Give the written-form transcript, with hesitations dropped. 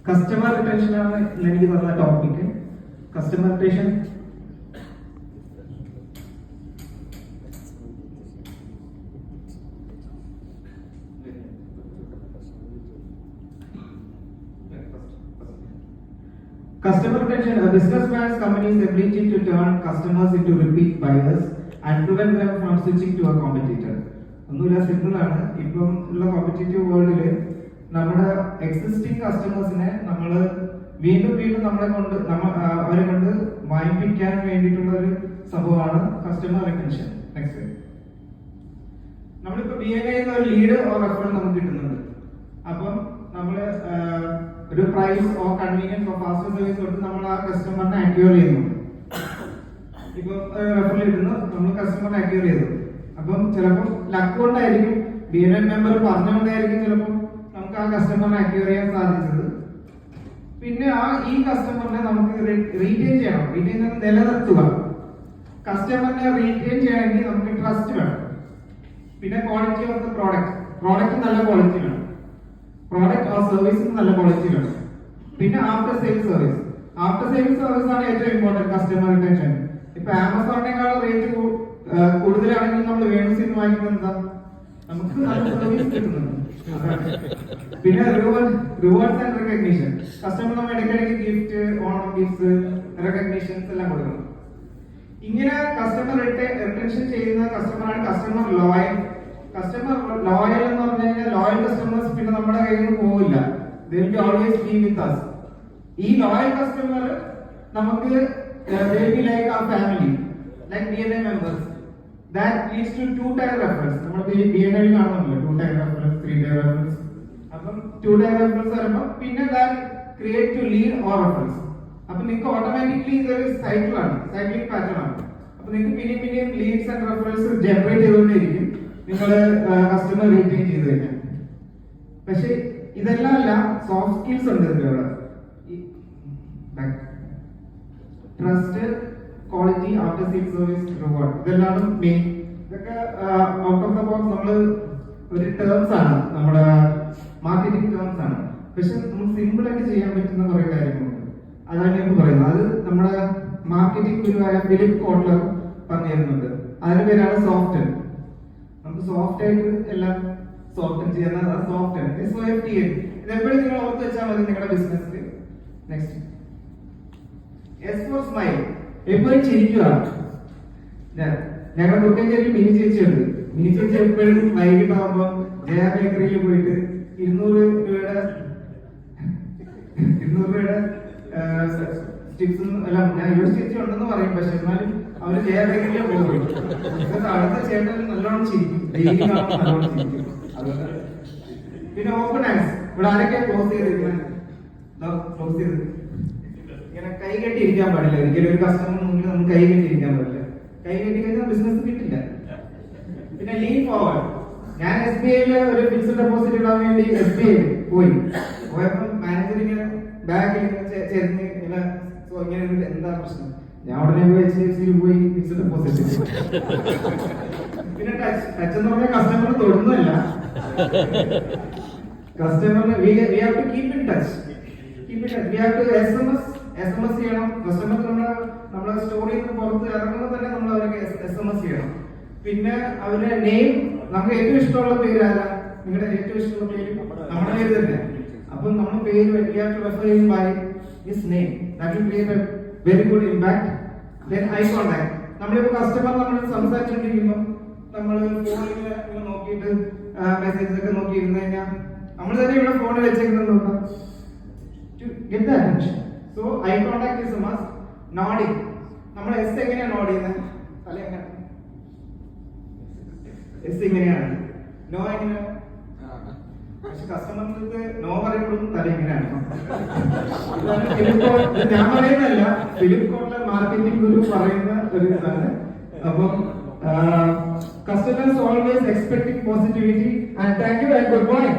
Customer retention ആണ് എനിക്ക് തന്ന topic. Customer retention Customer retention, a businessman's company's ability to turn customers into repeat buyers and prevent them from switching to a competitor. ഒന്നുമില്ല, simple ആണ്. ഇപ്പം ഉള്ള competitive വേൾഡില് നമ്മുടെ existing കസ്റ്റമേഴ്സിനെ നമ്മൾ വീണ്ടും അവരെ കൊണ്ട് വാങ്ങിപ്പിക്കാൻ വേണ്ടിയിട്ടുള്ള ഒരു സംഭവമാണ് കസ്റ്റമർ റിട്ടൻഷൻ. നെക്സ്റ്റ്, നമ്മളിപ്പോ BNI ഒരു ലീഡ് ഓർ റെഫറൽ നമുക്ക് കിട്ടുന്നുണ്ട്. അപ്പം നമ്മള് ഒരു price or convenience or fast service കൊടുത്ത് നമ്മൾ ആ കസ്റ്റമറിനെ അക്യൂർ ചെയ്യുന്നുണ്ട്. ഇപ്പൊ റെഫറൽ കിട്ടുന്നു, നമ്മൾ കസ്റ്റമറിനെ അക്യൂർ ചെയ്തു. അപ്പം ചിലപ്പോൾ ലക്ക് കൊണ്ടായിരിക്കും, BNI മെമ്പർ പറഞ്ഞുകൊണ്ടായിരിക്കും ചിലപ്പോൾ നമുക്ക് ആ കസ്റ്റമറിനെ അക്യൂർ ചെയ്യാൻ സാധിച്ചത്. പിന്നെ ഈ കസ്റ്റമറിനെ നമുക്ക് റീറ്റെയിൻ ചെയ്യണം. റീറ്റെയിൻ നിലനിർത്തുക. കസ്റ്റമറിനെ റീറ്റെയിൻ ചെയ്യണമെങ്കിൽ നമുക്ക് ട്രസ്റ്റ് വേണം. പിന്നെ ക്വാളിറ്റി ഓഫ് ദ പ്രോഡക്റ്റ് നല്ല ക്വാളിറ്റി വേണം. പ്രോഡക്റ്റ് ഓർ സർവീസിന് നല്ല ക്വാളിറ്റി വേണം. പിന്നെ ആഫ്റ്റർ സെയിൽസ് സർവീസ് ആണ് ഏറ്റവും ഇമ്പോർട്ടന്റ് കസ്റ്റമർ റിട്ടൻഷൻ. ഇപ്പൊ ആമസോണിനേക്കാൾ റേറ്റ് കൂടുതലാണെങ്കിൽ നമ്മൾ വേണസിൽ വാങ്ങിക്കുന്നത് എന്താ, നമുക്ക് നല്ല സർവീസ് കിട്ടുന്നുണ്ട്. പിന്നെ റിവാർഡ്സ് ആൻഡ് റെക്കഗ്നീഷൻ. കസ്റ്റമർ നമ്മൾ ഇടയ്ക്കിടയ്ക്ക് ഗിഫ്റ്റ്, ഓണം ഗിഫ്റ്റ്സ്, റെക്കഗ്നീഷൻസ് എല്ലാം കൊടുക്കണം. ഇങ്ങനെ കസ്റ്റമർ റിട്ടൻഷൻ ചെയ്യുന്ന കസ്റ്റമറാണ് കസ്റ്റമർ ലോയൽ. കസ്റ്റമർ ലോയൽ എന്ന് പറഞ്ഞു കഴിഞ്ഞാൽ ലോയൽ കസ്റ്റമേഴ്സ് പിന്നെ നമ്മുടെ കയ്യിൽ നിന്ന് പോവില്ല. They will always be with us. ഈ ലോയൽ കസ്റ്റമർ നമുക്ക് they will be like our family, like BNI members. That leads to two-tier reference. നമ്മൾ BNI കാണുമല്ലോ, 2-tier reference, 3-tier reference. അപ്പം 2-tier reference വരുമ്പോൾ പിന്നെ that create to lead or reference. അപ്പൊ നിങ്ങൾക്ക് automatically ഇതൊരു സൈക്ലിക് പാറ്റേൺ ആണ്. അപ്പൊ നിങ്ങൾക്ക് പിന്നെയും ലീഡ്സ് ആൻഡ് റെഫറൻസ് ജനറേറ്റ് ചെയ്തുകൊണ്ടിരിക്കും നിങ്ങൾ കസ്റ്റമർ റീറ്റെയിൻ ചെയ്ത് കഴിഞ്ഞാൽ. പക്ഷെ ഇതെല്ലാം അല്ല, സോഫ്റ്റ് സ്കിൽസ് ഉണ്ട് ഇതിലൂടെ. Trust, quality, after sales service, reward, ഇതെല്ലാം മെയിൻ. ഇതൊക്കെ ഔട്ട് ഓഫ് ദ ബോക്സ് നമ്മൾ ഒരു ടേംസ് ആണ്, നമ്മുടെ മാർക്കറ്റിംഗ് ടേംസ് ആണ്. പക്ഷെ നമുക്ക് സിമ്പിൾ ആയിട്ട് ചെയ്യാൻ പറ്റുന്ന കുറെ കാര്യങ്ങളുണ്ട്. അതാണ് ഞാൻ പറയുന്നത്. അത് നമ്മുടെ മാർക്കറ്റിംഗ് ഗുരുവായ ഫിലിപ്പ് കോട്ട്ലർ പറഞ്ഞു തരുന്നുണ്ട്. അതിന്റെ പേരാണ് സോഫ്റ്റ്. നമുക്ക് സോഫ്റ്റ് ആയിട്ട് എല്ലാം സോഫ്റ്റ് ചെയ്യുന്ന സോഫ്റ്റ് ഇതെപ്പോഴും നിങ്ങൾ ഓർത്ത് വെച്ചാൽ മതി നിങ്ങളുടെ ബിസിനസ്സിൽ. Next, S for smile. എപ്പോഴും ചിരിക്കുക. ഞങ്ങളുടെ കുട്ടഞ്ചേരിയിൽ മിനി ചേച്ചിയുണ്ട്. മിനി ചേച്ചി എപ്പോഴും വൈകിട്ടാകുമ്പോൾ ജയ ബേക്കറിയിൽ പോയിട്ട് 200 രൂപയുടെ സ്റ്റിക്സും എല്ലാം, ഞാൻ ചേച്ചി ഉണ്ടെന്ന് പറയും, പക്ഷെ എന്നാലും അവര് ജയ ബേക്കറിയിലേ പോകും. അടുത്ത ചേട്ടൻ നല്ലോണം ചിരിക്കും, നല്ലോണം ചിരിക്കും. പിന്നെ ഓപ്പൺ ഹാൻഡ്സ്. ഇവിടെ ആരൊക്കെ ക്ലോസ് ചെയ്തിരിക്കുന്നത്? ഇങ്ങനെ കൈ കെട്ടി ഇരിക്കാൻ പാടില്ല. ഒരിക്കലും ഒരു കസ്റ്റമർ മുന്നിൽ നമുക്ക് കൈ കെട്ടി ഇരിക്കാൻ പാടില്ല. കൈ കെട്ടി കഴിഞ്ഞാൽ ബിസിനസ് കിട്ടില്ല. പിന്നെ ലീൻ ഫോർവേഡ്. ഞാൻ SBI ഒരു ഫിക്സ്ഡ് ഡെപ്പോസിറ്റ് ഇടാൻ വേണ്ടി SBI പോയപ്പോൾ മാനേജർ ഇങ്ങനെ ബാഗിൽ ചേർന്ന് ഇങ്ങനെ എന്താ പ്രശ്നം, ഞാൻ ഉടനെ പോയി HDFC പോയി ഫിക്സ്ഡ് ഡെപ്പോസിറ്റ്. പിന്നെ ടച്ച് എന്ന് പറഞ്ഞാൽ കസ്റ്റമർ തൊടുന്നല്ല, കസ്റ്റമറിന് we have to keep in touch. We have to SMS ചെയ്യണം. കസ്റ്റമർ നമ്മളെ സ്റ്റോറിയിൽ നിന്ന് പുറത്ത് ഇറങ്ങുമ്പോൾ തന്നെ നമ്മൾ അവർക്ക് SMS ചെയ്യണം. പിന്നെ അവരുടെ നെയിം, നമുക്ക് ഏറ്റവും ഇഷ്ടമുള്ള പേര് ആരാ, നിങ്ങളുടെ ഏറ്റവും ഇഷ്ടമുള്ള പേര് നമ്മുടെ പേര് തന്നെ. അപ്പം നമ്മൾ പേര് we have to refer him by his name. That will create a very good impact. Then eye contact. നമ്മളിപ്പോ കസ്റ്റമർ നമ്മൾ സംസാരിച്ചുകൊണ്ടിരിക്കുമ്പോൾ നമ്മൾ ഫോണിൽ നോക്കിയിട്ട് മെസ്സേജ് ഒക്കെ നോക്കിയിരുന്നു കഴിഞ്ഞാൽ നമ്മൾ തന്നെ ഇവിടെ ഫോണിൽ വെച്ചേക്കുന്നത് നോക്കാം. To get the attention. So eye contact is a must. Nodding. നമ്മൾ എസ് എങ്ങനെയാണ് നോഡ് ചെയ്യുന്നത്? തല എങ്ങനെ? എസ് ഇങ്ങനെയാണ്. നോ എങ്ങനെയാണ്? പക്ഷെ കസ്റ്റമർക്ക് നോ പറയുമ്പോഴും തല എങ്ങനെയാണ്? ഞാൻ പറയുന്നതല്ല, ഫിലിപ്പ് കോട്ട്ലർ മാർക്കറ്റിംഗ് ഗുരു പറയുന്ന ഒരു ഇതാണ്. അപ്പം customers always expecting positivity, and thank you and good morning.